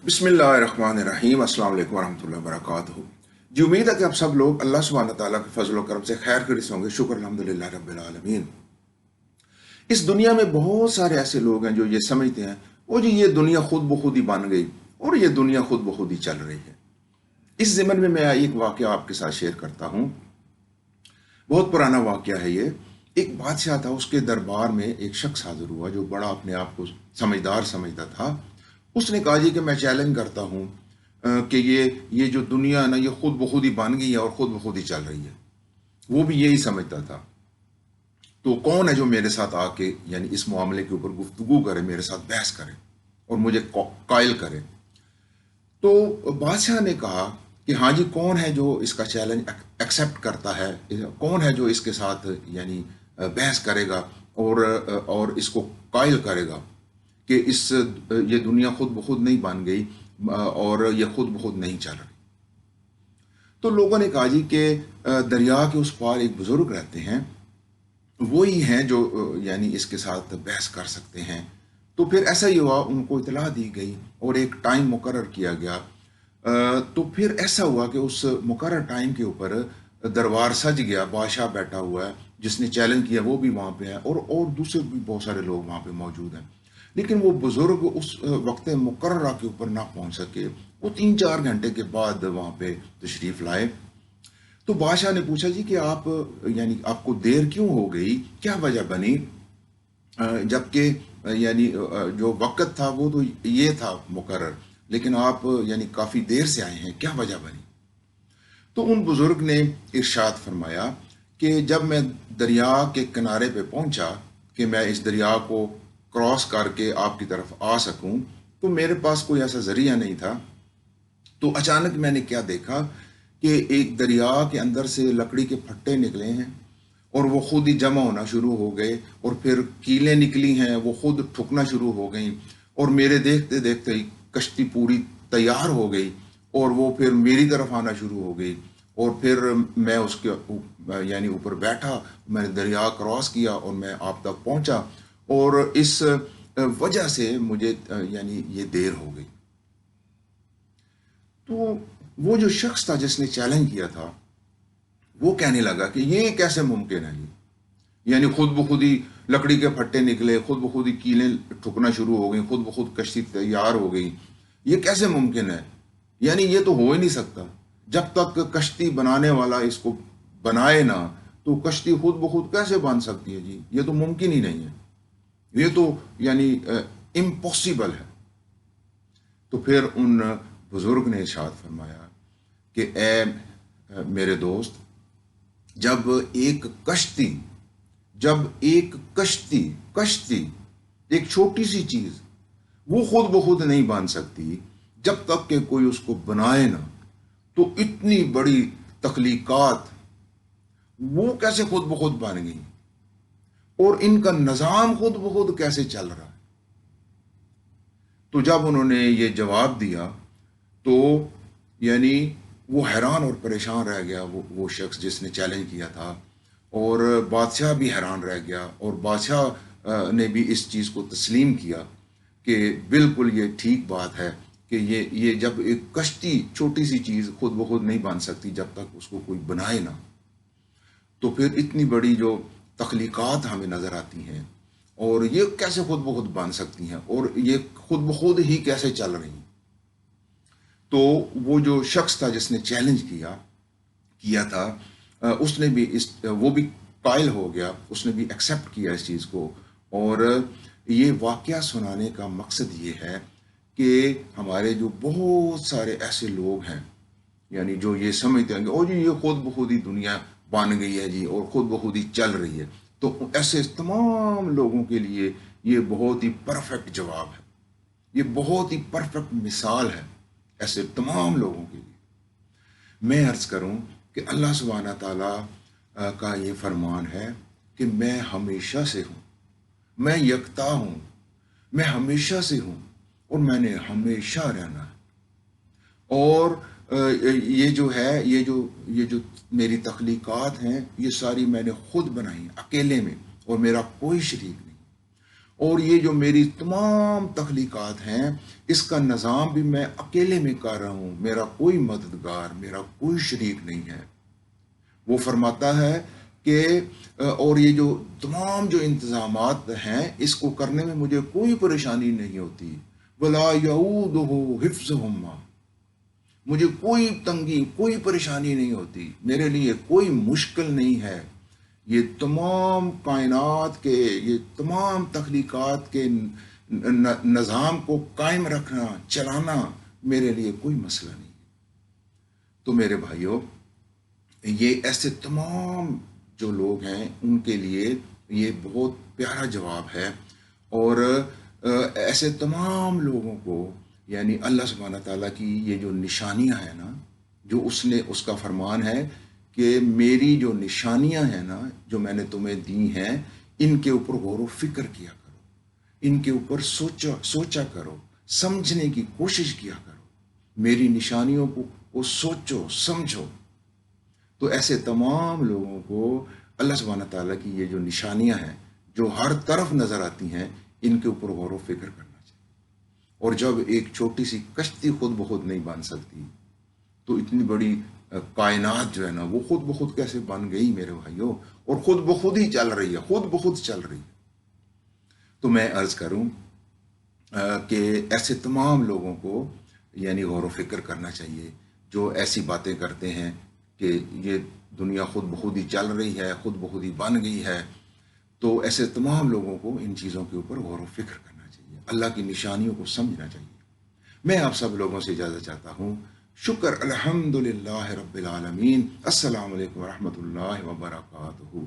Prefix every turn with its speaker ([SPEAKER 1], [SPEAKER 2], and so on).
[SPEAKER 1] बिस्मिल्लाहिर्रहमानिर्रहीम। अस्सलाम वालेकुम वरहमतुल्लाहि वबरकातुहू। जी, उम्मीद है कि आप सब लोग अल्लाह सुब्हानहू व तआला के फजल व करम से खैर खैरियत से होंगे। शुक्र अल्हम्दुलिल्लाह रब्बिल आलमीन। इस दुनिया में बहुत सारे ऐसे लोग हैं जो ये समझते हैं वो जी ये दुनिया खुद ब खुद ही बन गई और ये दुनिया खुद ब खुद ही चल रही है। इस ज़िमन में मैं एक वाक़या आपके साथ शेयर करता हूँ। बहुत पुराना वाक़या है ये। एक बादशाह था, उसके दरबार में एक शख्स हाज़िर हुआ जो बड़ा अपने आप को समझदार समझता था। उसने कहा जी कि मैं चैलेंज करता हूँ कि ये जो दुनिया है ना ये खुद ब खुद ही बन गई है और खुद ब खुद ही चल रही है। वो भी यही समझता था। तो कौन है जो मेरे साथ आके यानी इस मामले के ऊपर गुफ्तगू करे, मेरे साथ बहस करे और मुझे कायल करे। तो बादशाह ने कहा कि हाँ जी, कौन है जो इसका चैलेंज एक्सेप्ट करता है, कौन है जो इसके साथ यानी बहस करेगा और इसको कायल करेगा कि ये दुनिया खुद ब खुद नहीं बन गई और ये खुद ब खुद नहीं चल रही। तो लोगों ने कहा जी कि दरिया के उस पार एक बुजुर्ग रहते हैं, वो ही हैं जो यानी इसके साथ बहस कर सकते हैं। तो फिर ऐसा ही हुआ, उनको इतला दी गई और एक टाइम मुकर्रर किया गया। तो फिर ऐसा हुआ कि उस मुकर्रर टाइम के ऊपर दरबार सज गया, बादशाह बैठा हुआ है, जिसने चैलेंज किया वो भी वहाँ पे है और दूसरे भी बहुत सारे लोग वहाँ पे मौजूद हैं। लेकिन वो बुजुर्ग उस वक्त मुकर्ररा के ऊपर ना पहुँच सके। वो 3-4 घंटे के बाद वहाँ पे तशरीफ़ लाए। तो बादशाह ने पूछा जी कि आप यानी आपको देर क्यों हो गई, क्या वजह बनी? जबकि यानी जो वक़्त था वो तो ये था मुकर्रर, लेकिन आप यानी काफ़ी देर से आए हैं, क्या वजह बनी? तो उन बुज़ुर्ग ने इरशाद फरमाया कि जब मैं दरिया के किनारे पे पहुंचा कि मैं इस दरिया को क्रॉस करके आपकी तरफ आ सकूं, तो मेरे पास कोई ऐसा ज़रिया नहीं था। तो अचानक मैंने क्या देखा कि एक दरिया के अंदर से लकड़ी के फट्टे निकले हैं और वो खुद ही जमा होना शुरू हो गए और फिर कीलें निकली हैं, वो खुद ठुकना शुरू हो गई और मेरे देखते देखते ही कश्ती पूरी तैयार हो गई और वो फिर मेरी तरफ आना शुरू हो गई और फिर मैं उसके यानी ऊपर बैठा, मैंने दरिया क्रॉस किया और मैं आप तक पहुंचा और इस वजह से मुझे यानी ये देर हो गई। तो वो जो शख्स था जिसने चैलेंज किया था, वो कहने लगा कि ये कैसे मुमकिन है? ये यानी खुद ब खुद ही लकड़ी के फट्टे निकले, खुद ब खुद ही कीलें ठुकना शुरू हो गई, खुद ब खुद कश्ती तैयार हो गई, ये कैसे मुमकिन है? यानी ये तो हो ही नहीं सकता। जब तक कश्ती बनाने वाला इसको बनाए ना, तो कश्ती खुद ब खुद कैसे बन सकती है जी? ये तो मुमकिन ही नहीं है, ये तो यानी इम्पॉसिबल है। तो फिर उन बुजुर्ग ने इरशाद फरमाया कि ए मेरे दोस्त, जब एक कश्ती जब एक कश्ती कश्ती एक छोटी सी चीज वो खुद ब खुद नहीं बन सकती, जब तक कि कोई उसको बनाए ना, तो इतनी बड़ी तख्लीकात वो कैसे खुद ब खुद बन गई और इनका निज़ाम खुद ब खुद कैसे चल रहा है? तो जब उन्होंने ये जवाब दिया तो यानी वो हैरान और परेशान रह गया, वो शख्स जिसने चैलेंज किया था। और बादशाह भी हैरान रह गया और बादशाह ने भी इस चीज़ को तस्लीम किया कि बिल्कुल ये ठीक बात है कि ये जब एक कश्ती छोटी सी चीज़ खुद ब खुद नहीं बन सकती जब तक उसको कोई बनाए ना, तो फिर इतनी बड़ी जो तख्लीकात हमें नज़र आती हैं और ये कैसे खुद ब खुद बन सकती हैं और ये खुद ब खुद ही कैसे चल रही हैं। तो वो जो शख्स था जिसने चैलेंज किया किया था, उसने भी वो भी कायल हो गया, उसने भी एक्सेप्ट किया इस चीज़ को। और ये वाक़या सुनाने का मकसद ये है कि हमारे जो बहुत सारे ऐसे लोग हैं यानी जो ये समझते हैं कि ओ जी ये खुद ब खुद ही दुनिया बन गई है जी और खुद ब खुद ही चल रही है, तो ऐसे तमाम लोगों के लिए ये बहुत ही परफेक्ट जवाब है, ये बहुत ही परफेक्ट मिसाल है ऐसे तमाम लोगों के लिए। मैं अर्ज करूं कि अल्लाह सुब्हाना ताला का ये फरमान है कि मैं हमेशा से हूं, मैं यकता हूं, मैं हमेशा से हूं और मैंने हमेशा रहना है। और ये जो है ये जो मेरी तख्लीकात हैं ये सारी मैंने खुद बनाई अकेले में और मेरा कोई शरीक नहीं। اور یہ جو میری تمام تخلیقات ہیں اس کا نظام بھی میں اکیلے میں کر رہا ہوں، میرا کوئی مددگار، میرا کوئی شریک نہیں ہے۔ وہ فرماتا ہے کہ اور یہ جو تمام جو انتظامات ہیں اس کو کرنے میں مجھے کوئی پریشانی نہیں ہوتی، ولا یعودہ حفظہما، مجھے کوئی تنگی کوئی پریشانی نہیں ہوتی، میرے لیے کوئی مشکل نہیں ہے یہ تمام کائنات کے، یہ تمام تخلیقات کے نظام کو قائم رکھنا، چلانا میرے لیے کوئی مسئلہ نہیں۔ تو میرے بھائیوں، یہ ایسے تمام جو لوگ ہیں ان کے لیے یہ بہت پیارا جواب ہے، اور ایسے تمام لوگوں کو یعنی اللہ سبحانہ تعالیٰ کی یہ جو نشانیاں ہیں نا، جو اس کا فرمان ہے کہ میری جو نشانیاں ہیں نا جو میں نے تمہیں دی ہیں ان کے اوپر غور و فکر کیا کرو، ان کے اوپر سوچا کرو، سمجھنے کی کوشش کیا کرو، میری نشانیوں کو سوچو سمجھو۔ تو ایسے تمام لوگوں کو اللہ سبحانہ تعالیٰ کی یہ جو نشانیاں ہیں جو ہر طرف نظر آتی ہیں ان کے اوپر غور و فکر کرنا چاہیے۔ اور جب ایک چھوٹی سی کشتی خود بخود نہیں بن سکتی تو اتنی بڑی کائنات جو ہے نا وہ خود بخود کیسے بن گئی میرے بھائیوں، اور خود بخود ہی چل رہی ہے، خود بخود چل رہی ہے۔ تو میں عرض کروں کہ ایسے تمام لوگوں کو یعنی غور و فکر کرنا چاہیے جو ایسی باتیں کرتے ہیں کہ یہ دنیا خود بخود ہی چل رہی ہے، خود بخود ہی بن گئی ہے۔ تو ایسے تمام لوگوں کو ان چیزوں کے اوپر غور و فکر کرنا چاہیے، اللہ کی نشانیوں کو سمجھنا چاہیے۔ میں آپ سب لوگوں سے اجازت چاہتا ہوں۔ شکر الحمدللہ رب العالمین۔ السلام علیکم ورحمۃ اللہ وبرکاتہ۔